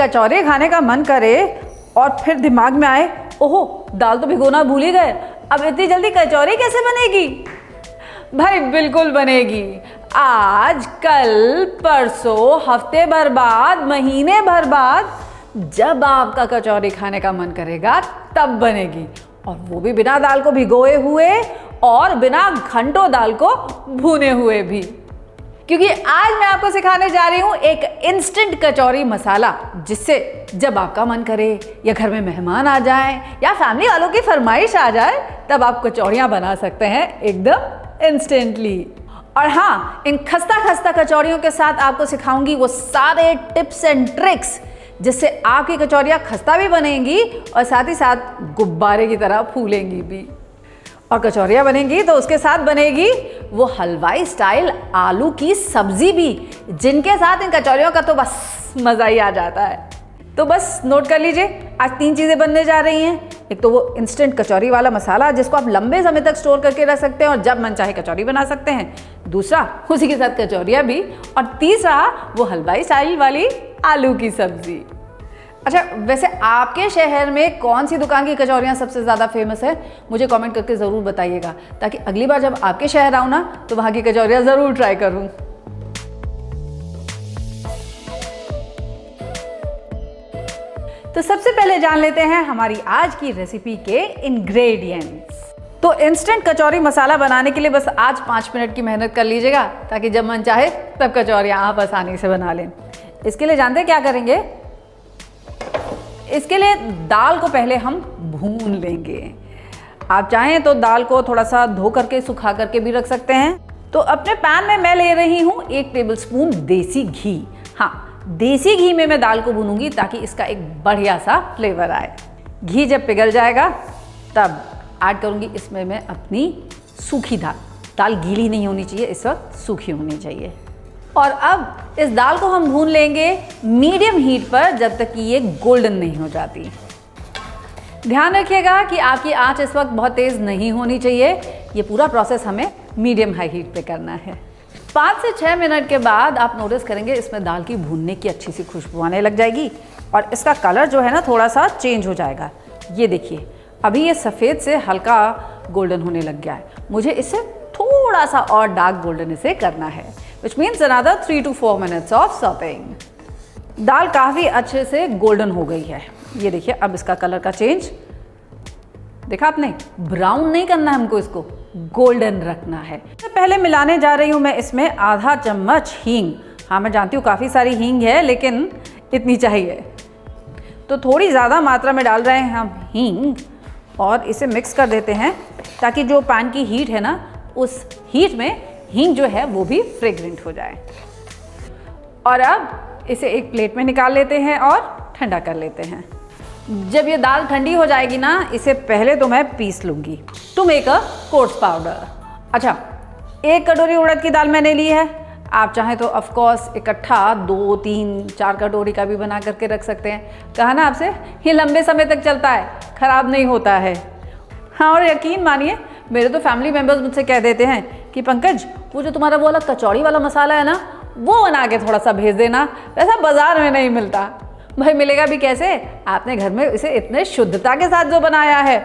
कचौरे खाने का मन करे और फिर दिमाग में आए, ओहो दाल तो भिगोना भूल ही गए, अब इतनी जल्दी कचौरी कैसे बनेगी? भाई बिल्कुल बनेगी। आज, कल, परसों, हफ्ते भर बाद, महीने भर बाद, जब आपका कचौरी खाने का मन करेगा तब बनेगी, और वो भी बिना दाल को भिगोए हुए और बिना घंटों दाल को भुने हुए भी। क्योंकि आज मैं आपको सिखाने जा रही हूँ एक इंस्टेंट कचौरी मसाला, जिससे जब आपका मन करे या घर में मेहमान आ जाए या फैमिली वालों की फरमाइश आ जाए, तब आप कचौरियाँ बना सकते हैं एकदम इंस्टेंटली। और हाँ, इन खस्ता खस्ता कचौरियों के साथ आपको सिखाऊंगी वो सारे टिप्स एंड ट्रिक्स जिससे आपकी कचौरियाँ खस्ता भी बनेंगी और साथ ही साथ गुब्बारे की तरह फूलेंगी भी। और कचौरियाँ बनेंगी तो उसके साथ बनेगी वो हलवाई स्टाइल आलू की सब्जी भी, जिनके साथ इन कचौरियों का तो बस मज़ा ही आ जाता है। तो बस नोट कर लीजिए, आज 3 चीज़ें बनने जा रही हैं। एक तो वो इंस्टेंट कचौरी वाला मसाला जिसको आप लंबे समय तक स्टोर करके रख सकते हैं और जब मन चाहे कचौरी बना सकते हैं। दूसरा, उसी के साथ कचौरियाँ भी। और तीसरा, वो हलवाई स्टाइल वाली आलू की सब्जी। अच्छा, वैसे आपके शहर में कौन सी दुकान की कचौरियाँ सबसे ज़्यादा फेमस है, मुझे कमेंट करके ज़रूर बताइएगा, ताकि अगली बार जब आपके शहर आऊँ ना तो वहाँ की कचौरियाँ ज़रूर ट्राई करूँ। तो सबसे पहले जान लेते हैं हमारी आज की रेसिपी के इंग्रेडिएंट्स। तो इंस्टेंट कचौरी मसाला बनाने के लिए बस आज 5 मिनट की मेहनत कर लीजिएगा, ताकि जब मन चाहे तब कचौरियाँ आप आसानी से बना लें। इसके लिए जानते हैं क्या करेंगे? इसके लिए दाल को पहले हम भून लेंगे। आप चाहें तो दाल को थोड़ा सा धो करके सुखा करके भी रख सकते हैं। तो अपने पैन में मैं ले रही हूँ 1 टेबलस्पून देसी घी। हाँ, देसी घी में मैं दाल को भूनूंगी ताकि इसका एक बढ़िया सा फ्लेवर आए। घी जब पिघल जाएगा तब ऐड करूँगी इसमें मैं अपनी सूखी दाल। दाल गीली नहीं होनी चाहिए, इस वक्त सूखी होनी चाहिए। और अब इस दाल को हम भून लेंगे मीडियम हीट पर जब तक कि ये गोल्डन नहीं हो जाती। ध्यान रखिएगा कि आपकी आंच इस वक्त बहुत तेज़ नहीं होनी चाहिए। ये पूरा प्रोसेस हमें मीडियम हाई हीट पे करना है। 5 से 6 मिनट के बाद आप नोटिस करेंगे इसमें दाल की भूनने की अच्छी सी खुशबू आने लग जाएगी और इसका कलर जो है ना थोड़ा सा चेंज हो जाएगा। ये देखिए, अभी ये सफ़ेद से हल्का गोल्डन होने लग गया है। मुझे इससे थोड़ा सा और डार्क गोल्डन इसे करना है, which means another 3 to 4 minutes of sauteing। दाल काफ़ी अच्छे से गोल्डन हो गई है। ये देखिए, अब इसका कलर का चेंज देखा आपने? ब्राउन नहीं करना है हमको, इसको गोल्डन रखना है। तो पहले मिलाने जा रही हूँ मैं इसमें आधा चम्मच हींग। हाँ, मैं जानती हूँ काफ़ी सारी हींग है, लेकिन इतनी चाहिए तो थोड़ी ज़्यादा मात्रा में डाल रहे हैं हम हींग और इसे मिक्स कर देते हैं ताकि जो पैन की हीट है ना, उस हीट में हींग जो है वो भी फ्रेग्रेंट हो जाए। और अब इसे एक प्लेट में निकाल लेते हैं और ठंडा कर लेते हैं। जब ये दाल ठंडी हो जाएगी ना, इसे पहले तो मैं पीस लूँगी to make a coarse powder. अच्छा, 1 कटोरी उड़द की दाल मैंने ली है। आप चाहें तो ऑफ कोर्स इकट्ठा 2, 3, 4 कटोरी का भी बना करके रख सकते हैं। कहा ना आपसे, ये लंबे समय तक चलता है, ख़राब नहीं होता है। हाँ, और यकीन मानिए, मेरे तो फैमिली मेम्बर्स मुझसे कह देते हैं कि पंकज, वो जो तुम्हारा वो वाला कचौड़ी वाला मसाला है ना, वो बना के थोड़ा सा भेज देना, वैसा बाज़ार में नहीं मिलता। भाई मिलेगा भी कैसे? आपने घर में इसे इतने शुद्धता के साथ जो बनाया है।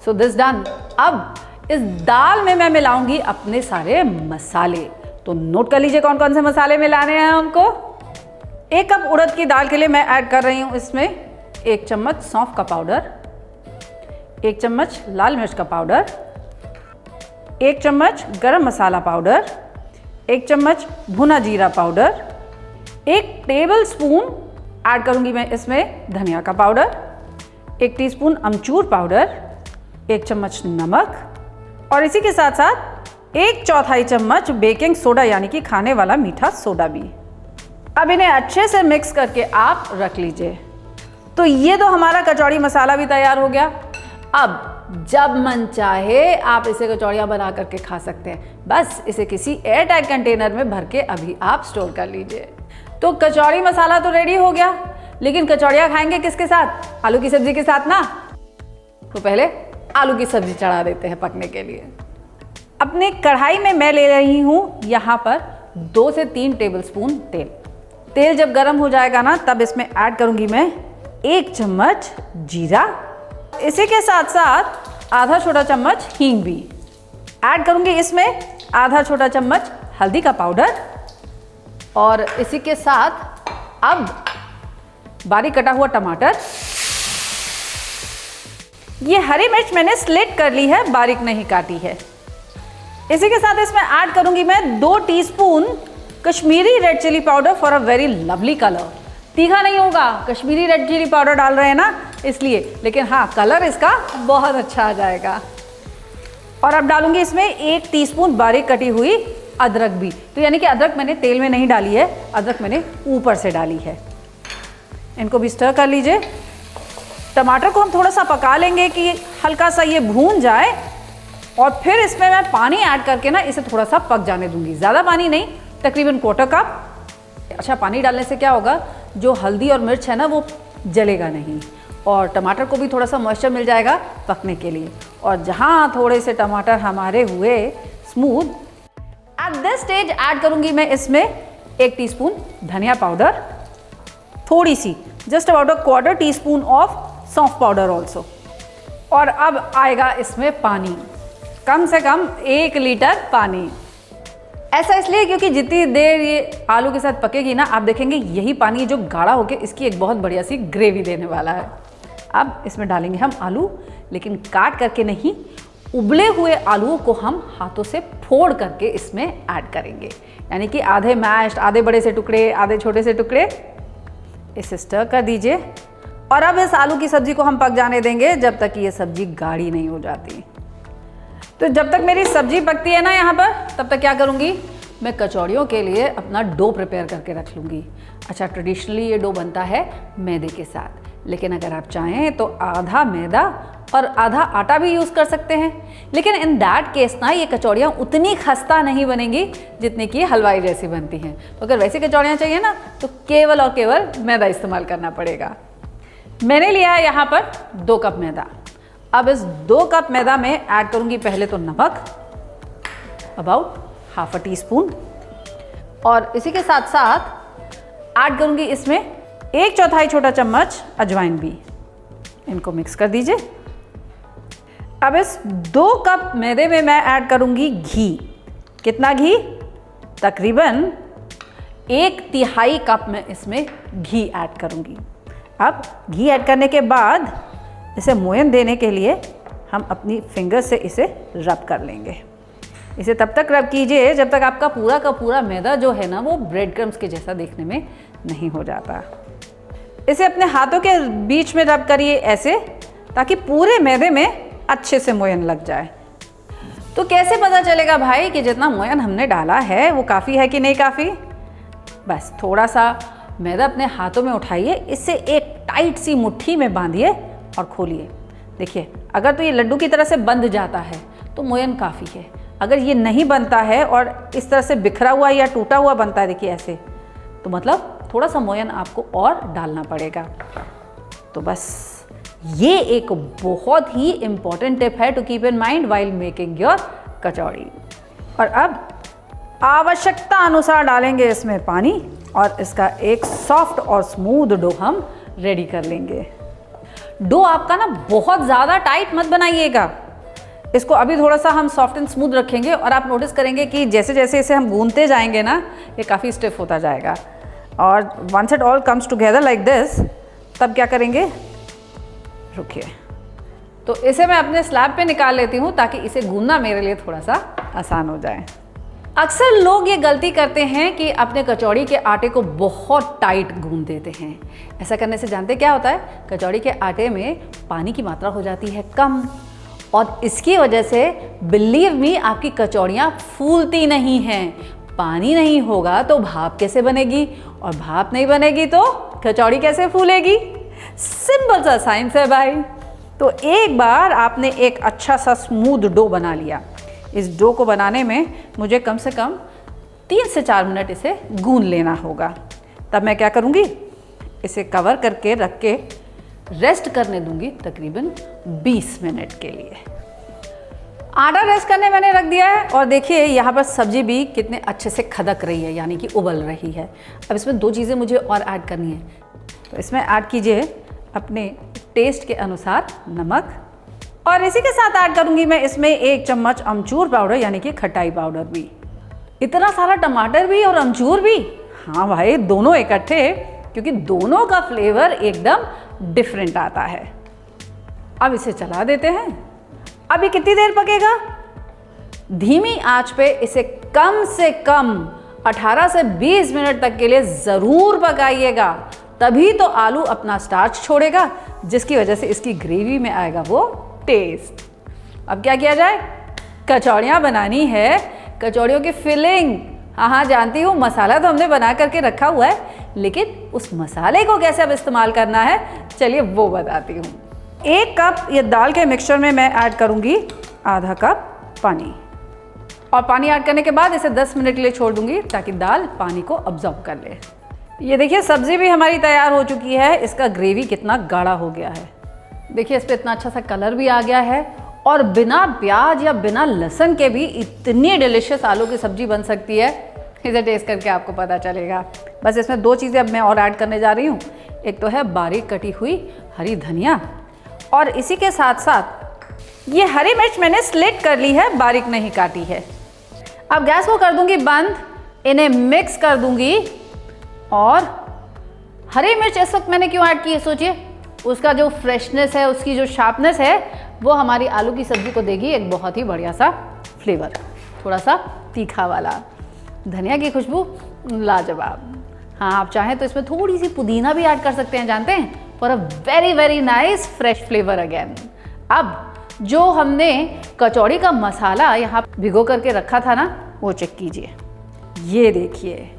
So this done. अब इस दाल में मैं मिलाऊंगी अपने सारे मसाले। तो नोट कर लीजिए कौन कौन से मसाले मिलाने हैं हमको। 1 कप उड़द की दाल के लिए मैं ऐड कर रही हूँ इसमें 1 चम्मच सौंफ का पाउडर, 1 चम्मच लाल मिर्च का पाउडर, 1 चम्मच गरम मसाला पाउडर, 1 चम्मच भुना जीरा पाउडर, 1 टेबलस्पून ऐड करूंगी मैं इसमें धनिया का पाउडर, 1 टीस्पून अमचूर पाउडर, 1 चम्मच नमक और इसी के साथ साथ 1/4 चम्मच बेकिंग सोडा यानी कि खाने वाला मीठा सोडा भी। अब इन्हें अच्छे से मिक्स करके आप रख लीजिए। तो ये तो हमारा कचौड़ी मसाला भी तैयार हो गया। अब जब मन चाहे आप इसे कचौड़ियाँ बना करके खा सकते हैं। बस इसे किसी एयर टाइट कंटेनर में भर के अभी आप स्टोर कर लीजिए। तो कचौड़ी मसाला तो रेडी हो गया, लेकिन कचौड़ियाँ खाएंगे किसके साथ? आलू की सब्जी के साथ ना। तो पहले आलू की सब्जी चढ़ा देते हैं पकने के लिए। अपने कढ़ाई में मैं ले रही हूँ यहाँ पर 2 से 3 टेबलस्पून तेल। तेल जब गर्म हो जाएगा ना, तब इसमें ऐड करूंगी मैं 1 चम्मच जीरा। इसी के साथ साथ आधा छोटा चम्मच हींग भी ऐड करूंगी। इसमें आधा छोटा चम्मच हल्दी का पाउडर, और इसी के साथ अब बारीक कटा हुआ टमाटर। ये हरी मिर्च मैंने स्लिट कर ली है, बारीक नहीं काटी है। इसी के साथ इसमें ऐड करूंगी मैं 2 teaspoon Kashmiri red chilli powder for a very lovely colour. तीखा नहीं होगा, कश्मीरी रेड चिली पाउडर डाल रहे हैं ना इसलिए, लेकिन हाँ कलर इसका बहुत अच्छा आ जाएगा। और अब डालूंगी इसमें 1 टीस्पून बारीक कटी हुई अदरक भी। तो यानी कि अदरक मैंने तेल में नहीं डाली है, अदरक मैंने ऊपर से डाली है। इनको भी स्टर कर लीजिए। टमाटर को हम थोड़ा सा पका लेंगे कि हल्का सा ये भून जाए, और फिर इसमें मैं पानी ऐड करके ना इसे थोड़ा सा पक जाने दूंगी। ज़्यादा पानी नहीं, तकरीबन 1/4 कप। अच्छा, पानी डालने से क्या होगा, जो हल्दी और मिर्च है ना वो जलेगा नहीं, और टमाटर को भी थोड़ा सा मॉइस्चर मिल जाएगा पकने के लिए। और जहाँ थोड़े से टमाटर हमारे हुए smooth, at this stage add करूंगी मैं इसमें 1 टीस्पून धनिया पाउडर, थोड़ी सी जस्ट अबाउट 1/4 टीस्पून ऑफ सौंफ पाउडर ऑल्सो। और अब आएगा इसमें पानी, कम से कम 1 लीटर पानी। ऐसा इसलिए क्योंकि जितनी देर ये आलू के साथ पकेगी ना, आप देखेंगे यही पानी जो गाढ़ा होकर इसकी एक बहुत बढ़िया सी ग्रेवी देने वाला है। अब इसमें डालेंगे हम आलू, लेकिन काट करके नहीं, उबले हुए आलूओं को हम हाथों से फोड़ करके इसमें ऐड करेंगे। यानी कि आधे मैश्ड, आधे बड़े से टुकड़े, आधे छोटे से टुकड़े। इसे स्टर कर दीजिए। और अब इस आलू की सब्जी को हम पक जाने देंगे जब तक कि ये सब्जी गाढ़ी नहीं हो जाती। तो जब तक मेरी सब्जी पकती है ना यहाँ पर, तब तक क्या करूँगी, मैं कचौड़ियों के लिए अपना डो प्रिपेयर करके रख लूँगी। अच्छा, ट्रेडिशनली ये डो बनता है मैदे के साथ, लेकिन अगर आप चाहें तो आधा मैदा और आधा आटा भी यूज़ कर सकते हैं। लेकिन इन दैट केस ना ये कचौड़ियाँ उतनी खस्ता नहीं बनेंगी जितनी कि हलवाई जैसी बनती हैं। तो अगर वैसी कचौड़ियाँ चाहिए ना, तो केवल और केवल मैदा इस्तेमाल करना पड़ेगा। मैंने लिया है यहाँ पर 2 कप मैदा। अब इस 2 कप मैदा में ऐड करूँगी पहले तो नमक, अबाउट ½ टीस्पून, और इसी के साथ साथ ऐड करूँगी इसमें 1/4 छोटा चम्मच अजवाइन भी। इनको मिक्स कर दीजिए। अब इस 2 कप मैदे में मैं ऐड करूँगी घी। कितना घी? तकरीबन 1/3 कप में इसमें घी ऐड करूँगी। अब घी ऐड करने के बाद इसे मोयन देने के लिए हम अपनी फिंगर से इसे रब कर लेंगे। इसे तब तक रब कीजिए जब तक आपका पूरा का पूरा मैदा जो है ना वो ब्रेड क्रम्स के जैसा देखने में नहीं हो जाता। इसे अपने हाथों के बीच में रब करिए ऐसे, ताकि पूरे मैदे में अच्छे से मोयन लग जाए। तो कैसे पता चलेगा भाई कि जितना मोयन हमने डाला है वो काफ़ी है कि नहीं काफ़ी? बस थोड़ा सा मैदा अपने हाथों में उठाइए, इससे एक टाइट सी मुट्ठी में बांधिए और खोलिए। देखिए, अगर तो ये लड्डू की तरह से बंध जाता है तो मोयन काफ़ी है। अगर ये नहीं बनता है और इस तरह से बिखरा हुआ या टूटा हुआ बनता है, देखिए ऐसे, तो मतलब थोड़ा सा मोयन आपको और डालना पड़ेगा। तो बस ये एक बहुत ही इम्पॉर्टेंट टिप है to keep in mind while making your kachori. और अब आवश्यकता अनुसार डालेंगे इसमें पानी, और इसका एक सॉफ्ट और स्मूथ डो हम रेडी कर लेंगे। डो आपका ना बहुत ज़्यादा टाइट मत बनाइएगा। इसको अभी थोड़ा सा हम सॉफ्ट एंड स्मूथ रखेंगे, और आप नोटिस करेंगे कि जैसे जैसे इसे हम गूंथते जाएंगे ना, ये काफ़ी स्टिफ होता जाएगा। और once it all comes together like this, तब क्या करेंगे, रुकिए, तो इसे मैं अपने स्लैब पे निकाल लेती हूँ ताकि इसे गूंदना मेरे लिए थोड़ा सा आसान हो जाए। अक्सर लोग ये गलती करते हैं कि अपने कचौड़ी के आटे को बहुत टाइट गूंद देते हैं। ऐसा करने से जानते क्या होता है, कचौड़ी के आटे में पानी की मात्रा हो जाती है कम, और इसकी वजह से बिलीव मी आपकी कचौड़ियाँ फूलती नहीं हैं। पानी नहीं होगा तो भाप कैसे बनेगी, और भाप नहीं बनेगी तो कचौड़ी कैसे फूलेगी? सिंपल सा साइंस है भाई। तो एक बार आपने एक अच्छा सा स्मूथ डो बना लिया। इस डो को बनाने में मुझे कम से कम 3 से 4 मिनट इसे गूंद लेना होगा। तब मैं क्या करूँगी, इसे कवर करके रख के रेस्ट करने दूंगी तकरीबन 20 मिनट के लिए। आटा रेस्ट करने मैंने रख दिया है और देखिए यहाँ पर सब्जी भी कितने अच्छे से खदक रही है, यानी कि उबल रही है। अब इसमें 2 चीज़ें मुझे और ऐड करनी है। तो इसमें ऐड कीजिए अपने टेस्ट के अनुसार नमक, और इसी के साथ ऐड करूँगी मैं इसमें 1 चम्मच अमचूर पाउडर, यानी कि खटाई पाउडर भी। इतना सारा टमाटर भी और अमचूर भी, हाँ भाई दोनों इकट्ठे, क्योंकि दोनों का फ्लेवर एकदम डिफरेंट आता है। अब इसे चला देते हैं। अब ये कितनी देर पकेगा? धीमी आंच पे इसे कम से कम 18 से 20 मिनट तक के लिए ज़रूर पकाइएगा, तभी तो आलू अपना स्टार्च छोड़ेगा, जिसकी वजह से इसकी ग्रेवी में आएगा वो टेस्ट। अब क्या किया जाए? कचौड़ियाँ बनानी है, कचौड़ियों की फिलिंग। हाँ जानती हूँ, मसाला तो हमने बना करके रखा हुआ है, लेकिन उस मसाले को कैसे अब इस्तेमाल करना है, चलिए वो बताती हूँ। 1 कप ये दाल के मिक्सचर में मैं ऐड करूँगी आधा कप पानी, और पानी ऐड करने के बाद इसे 10 मिनट के लिए छोड़ दूँगी ताकि दाल पानी को अब्जॉर्ब कर ले। ये देखिए सब्ज़ी भी हमारी तैयार हो चुकी है। इसका ग्रेवी कितना गाढ़ा हो गया है, देखिए इस पर इतना अच्छा सा कलर भी आ गया है, और बिना प्याज या बिना लहसुन के भी इतनी डिलीशियस आलू की सब्ज़ी बन सकती है। इसे टेस्ट करके आपको पता चलेगा। बस इसमें 2 चीज़ें अब मैं और ऐड करने जा रही हूँ। एक तो है बारीक कटी हुई हरी धनिया, और इसी के साथ साथ ये हरी मिर्च मैंने स्लिट कर ली है, बारीक नहीं काटी है। अब गैस को कर दूंगी बंद, इन्हें मिक्स कर दूंगी। और हरी मिर्च इस वक्त मैंने क्यों ऐड की है सोचिए, उसका जो फ्रेशनेस है, उसकी जो शार्पनेस है, वो हमारी आलू की सब्ज़ी को देगी एक बहुत ही बढ़िया सा फ्लेवर, थोड़ा सा तीखा वाला। धनिया की खुशबू लाजवाब। हाँ आप चाहें तो इसमें थोड़ी सी पुदीना भी ऐड कर सकते हैं, जानते हैं, for a very very nice fresh flavour again. अब जो हमने कचौड़ी का मसाला यहाँ भिगो करके रखा था ना, वो चेक कीजिए। ये देखिए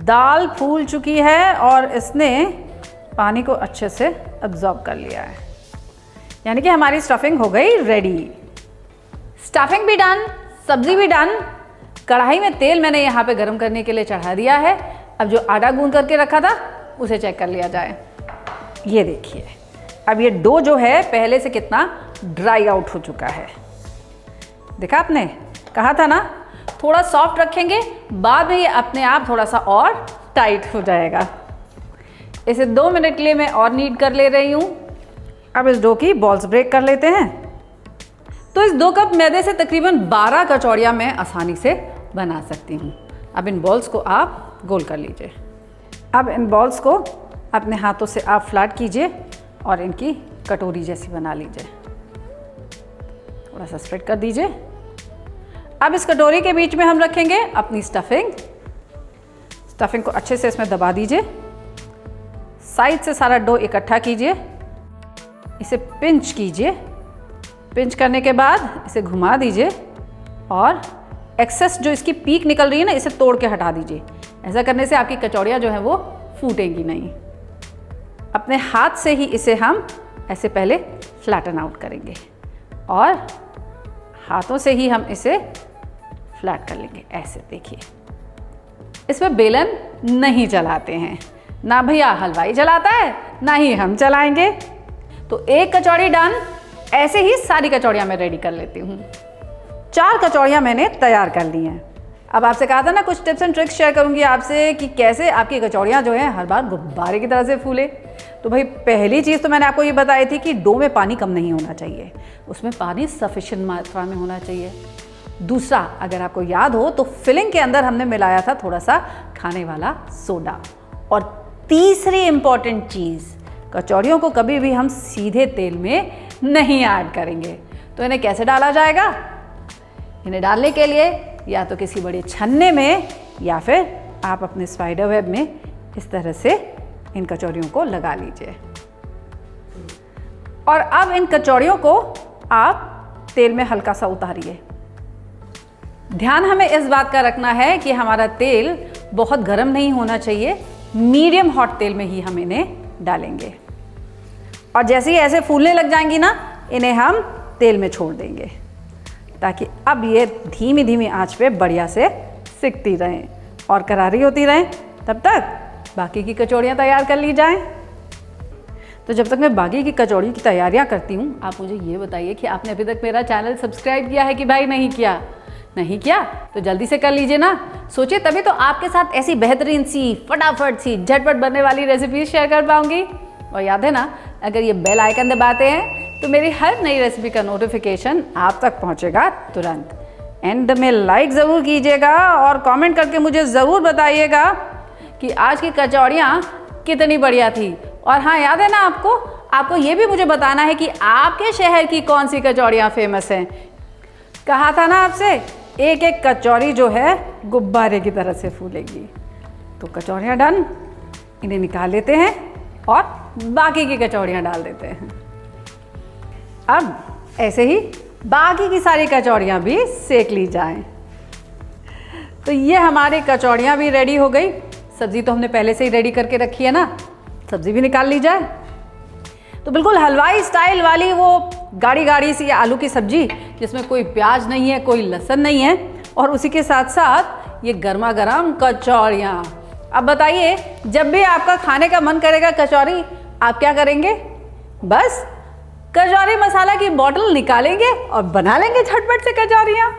दाल फूल चुकी है और इसने पानी को अच्छे से अब्जॉर्ब कर लिया है, यानी कि हमारी स्टफिंग हो गई रेडी। स्टफिंग भी डन, सब्जी भी डन। कढ़ाई में तेल मैंने यहाँ पे गरम करने के लिए चढ़ा दिया है। अब जो आटा गूंद करके रखा था उसे चेक कर लिया जाए। ये देखिए अब ये डो जो है पहले से कितना ड्राई आउट हो चुका है। देखा आपने, कहा था ना थोड़ा सॉफ्ट रखेंगे, बाद में ये अपने आप थोड़ा सा और टाइट हो जाएगा। इसे 2 मिनट के लिए मैं और नीड कर ले रही हूँ। अब इस डो की बॉल्स ब्रेक कर लेते हैं। तो इस 2 कप मैदे से तकरीबन 12 कचौड़ियाँ मैं आसानी से बना सकती हूँ। अब इन बॉल्स को आप गोल कर लीजिए। अब इन बॉल्स को अपने हाथों से आप फ्लैट कीजिए और इनकी कटोरी जैसी बना लीजिए। थोड़ा सा स्प्रेड कर दीजिए। अब इस कटोरी के बीच में हम रखेंगे अपनी स्टफिंग। स्टफिंग को अच्छे से इसमें दबा दीजिए। साइड से सारा डो इकट्ठा कीजिए, इसे पिंच कीजिए। पिंच करने के बाद इसे घुमा दीजिए और एक्सेस जो इसकी पीक निकल रही है ना, इसे तोड़ के हटा दीजिए। ऐसा करने से आपकी कचौड़ियाँ जो हैं वो फूटेंगी नहीं। अपने हाथ से ही इसे हम ऐसे पहले फ्लैटन आउट करेंगे और हाथों से ही हम इसे फ्लैट कर लेंगे। ऐसे देखिए, इसमें बेलन नहीं चलाते हैं, ना भैया हलवाई चलाता है ना ही हम चलाएंगे। तो 1 कचौड़ी डन। ऐसे ही सारी कचौड़ियाँ मैं रेडी कर लेती हूँ। 4 कचौड़ियाँ मैंने तैयार कर ली हैं। अब आपसे कहा था ना कुछ टिप्स एंड ट्रिक्स शेयर करूँगी आपसे कि कैसे आपकी कचौड़ियाँ जो हैं हर बार गुब्बारे की तरह से फूले। तो भाई पहली चीज़ तो मैंने आपको ये बताई थी कि डो में पानी कम नहीं होना चाहिए, उसमें पानी सफिशिएंट मात्रा में होना चाहिए। दूसरा, अगर आपको याद हो तो फिलिंग के अंदर हमने मिलाया था थोड़ा सा खाने वाला सोडा। और तीसरी इंपॉर्टेंट चीज़, कचौड़ियों को कभी भी हम सीधे तेल में नहीं ऐड करेंगे। तो इन्हें कैसे डाला जाएगा? इन्हें डालने के लिए या तो किसी बड़े छन्ने में या फिर आप अपने स्पाइडर वेब में इस तरह से इन कचौड़ियों को लगा लीजिए। और अब इन कचौड़ियों को आप तेल में हल्का सा उतारिए। ध्यान हमें इस बात का रखना है कि हमारा तेल बहुत गर्म नहीं होना चाहिए, मीडियम हॉट तेल में ही हम इन्हें डालेंगे। और जैसे ही ऐसे फूलने लग जाएंगी ना, इन्हें हम तेल में छोड़ देंगे ताकि अब ये धीमी धीमी आंच पे बढ़िया से सिकती रहें और करारी होती रहें। तब तक बाकी की कचौड़ियाँ तैयार कर ली जाएं। तो जब तक मैं बाकी की कचौड़ी की तैयारियां करती हूँ, आप मुझे ये बताइए कि आपने अभी तक मेरा चैनल सब्सक्राइब किया है कि भाई नहीं किया? नहीं किया तो जल्दी से कर लीजिए ना। सोचिए तभी तो आपके साथ ऐसी बेहतरीन सी, फटाफट सी, झटपट बनने वाली रेसिपी शेयर कर पाऊंगी। और याद है ना, अगर ये बेल आइकन दबाते हैं तो मेरी हर नई रेसिपी का नोटिफिकेशन आप तक पहुंचेगा तुरंत। एंड में लाइक ज़रूर कीजिएगा और कमेंट करके मुझे ज़रूर बताइएगा कि आज की कचौड़ियाँ कितनी बढ़िया थी। और हाँ, याद है ना आपको ये भी मुझे बताना है कि आपके शहर की कौन सी कचौड़ियाँ फेमस हैं। कहा था ना आपसे, एक एक कचौड़ी जो है गुब्बारे की तरह से फूलेगी। तो कचौड़ियाँ डन, इन्हें निकाल लेते हैं और बाकी की कचौड़ियाँ डाल देते हैं। अब ऐसे ही बाकी की सारी कचौड़ियाँ भी सेक ली जाएं। तो ये हमारी कचौड़ियाँ भी रेडी हो गई। सब्ज़ी तो हमने पहले से ही रेडी करके रखी है ना, सब्ज़ी भी निकाल ली जाए। तो बिल्कुल हलवाई स्टाइल वाली वो गाढ़ी गाढ़ी सी आलू की सब्जी, जिसमें कोई प्याज नहीं है, कोई लहसुन नहीं है, और उसी के साथ साथ ये गर्मा गर्म कचौड़ियाँ। अब बताइए, जब भी आपका खाने का मन करेगा कचौड़ी, आप क्या करेंगे? बस कचौड़ी मसाला की बोतल निकालेंगे और बना लेंगे झटपट से कचौड़ियाँ।